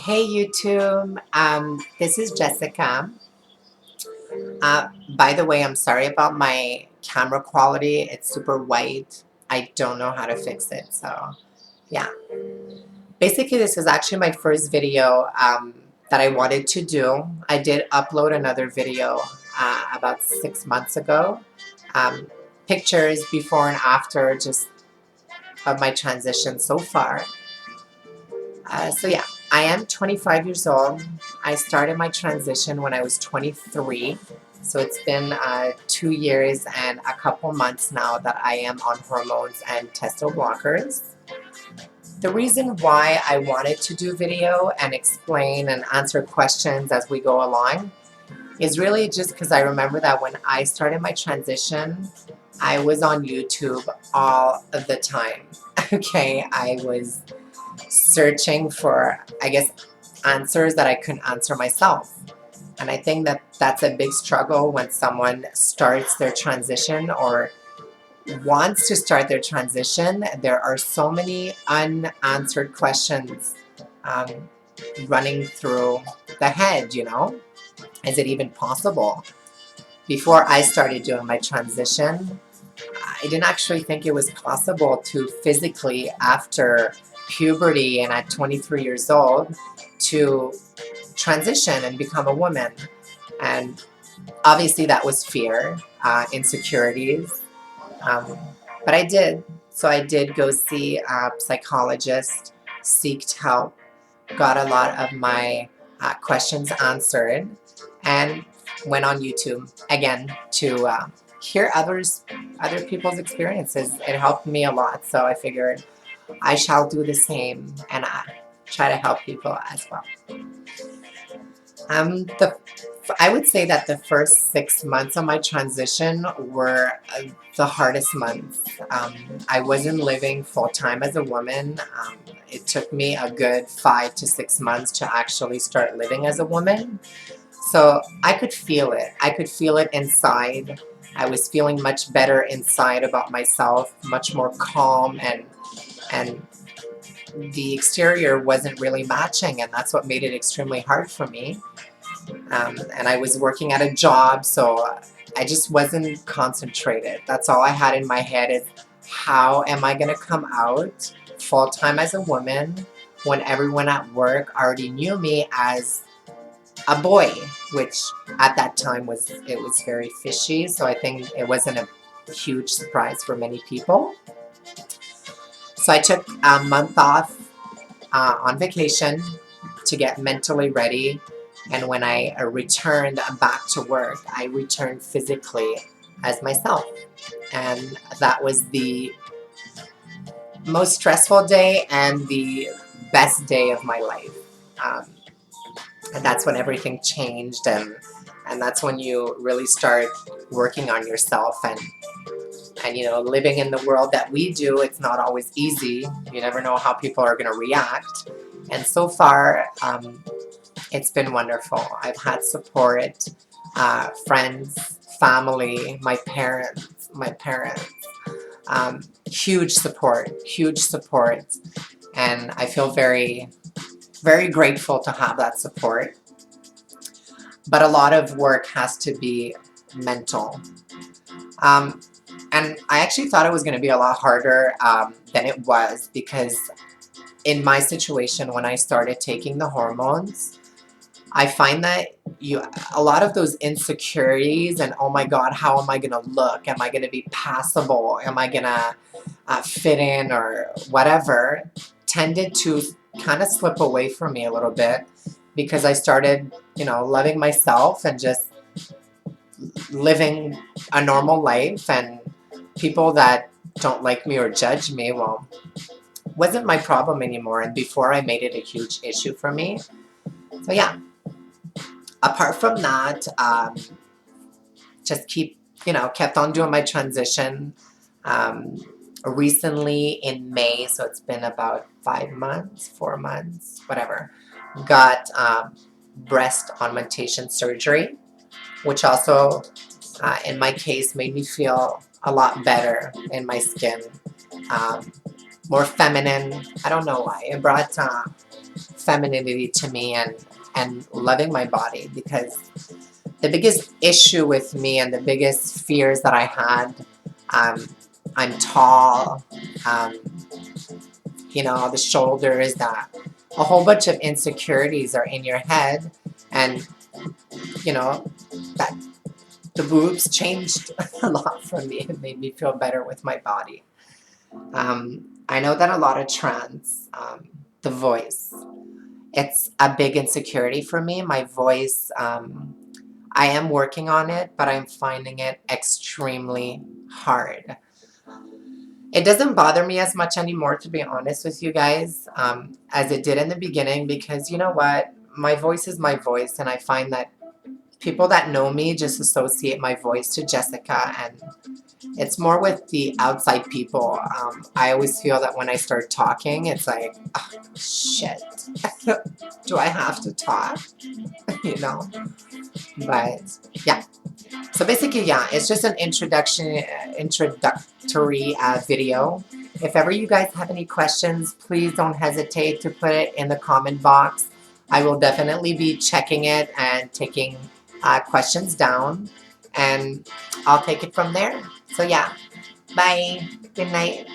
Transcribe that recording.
Hey YouTube, this is Jessica. By the way, I'm sorry about my camera quality. It's super white. I don't know how to fix it. So yeah, basically this is actually my first video that I wanted to do. I did upload another video about 6 months ago. Um, Pictures before and after just of my transition so far. So yeah, I am 25 years old. I started my transition when I was 23. So it's been 2 years and a couple months now that I am on hormones and testo blockers. The reason why I wanted to do video and explain and answer questions as we go along is really just because I remember that when I started my transition, I was on YouTube all of the time. Okay, I was searching for, I guess, answers that I couldn't answer myself. And I think that that's a big struggle when someone starts their transition or wants to start their transition. There are so many unanswered questions um, running through the head, you know? Is it even possible? Before I started doing my transition, I didn't actually think it was possible to physically, after puberty and at 23 years old, to transition and become a woman. And obviously that was fear, insecurities, um, but I did. So I did go see a psychologist, seeked help, got a lot of my questions answered, and went on YouTube again to hear other people's experiences. It helped me a lot, so I figured I shall do the same and try to help people as well. The I would say that the first 6 months of my transition were the hardest months. I wasn't living full-time as a woman. It took me a good 5 to 6 months to actually start living as a woman. So I could feel it. I could feel it inside. I was feeling much better inside about myself, much more calm, and the exterior wasn't really matching, and that's what made it extremely hard for me. And I was working at a job, so I just wasn't concentrated. That's all I had in my head is, how am I going to come out full-time as a woman when everyone at work already knew me as a boy, which at that time was very fishy, so I think it wasn't a huge surprise for many people. So I took a month off on vacation to get mentally ready, and when I returned back to work, I returned physically as myself, and that was the most stressful day and the best day of my life. And that's when everything changed, and that's when you really start working on yourself and you know, living in the world that we do, it's not always easy. You never know how people are going to react. And so far, it's been wonderful. I've had support, friends, family, my parents, huge support, and I feel very, very grateful to have that support. But a lot of work has to be mental. And I actually thought it was going to be a lot harder than it was, because in my situation, when I started taking the hormones, I find that a lot of those insecurities and, oh my God, how am I going to look? Am I going to be passable? Am I going to fit in or whatever, tended to kind of slip away from me a little bit, because I started, you know, loving myself and just living a normal life, and people that don't like me or judge me, well, wasn't my problem anymore. And before, I made it a huge issue for me. So yeah, apart from that, just kept on doing my transition. Recently in May, so it's been about 5 months, 4 months, whatever, got breast augmentation surgery, which also, in my case, made me feel a lot better in my skin, more feminine. I don't know why. It brought femininity to me and loving my body, because the biggest issue with me and the biggest fears that I had, I'm tall, um, you know, the shoulders, that a whole bunch of insecurities are in your head, and you know, that the boobs changed a lot for me. It made me feel better with my body. I know that a lot of trans, the voice, it's a big insecurity for me. My voice, I am working on it, but I'm finding it extremely hard. It doesn't bother me as much anymore, to be honest with you guys, as it did in the beginning, because you know what? My voice is my voice, and I find that people that know me just associate my voice to Jessica, and it's more with the outside people. I always feel that when I start talking, it's like, oh, shit, do I have to talk? You know? But yeah. So basically, yeah, it's just an introductory video. If ever you guys have any questions, please don't hesitate to put it in the comment box. I will definitely be checking it and taking questions down, and I'll take it from there. So yeah, bye. Good night.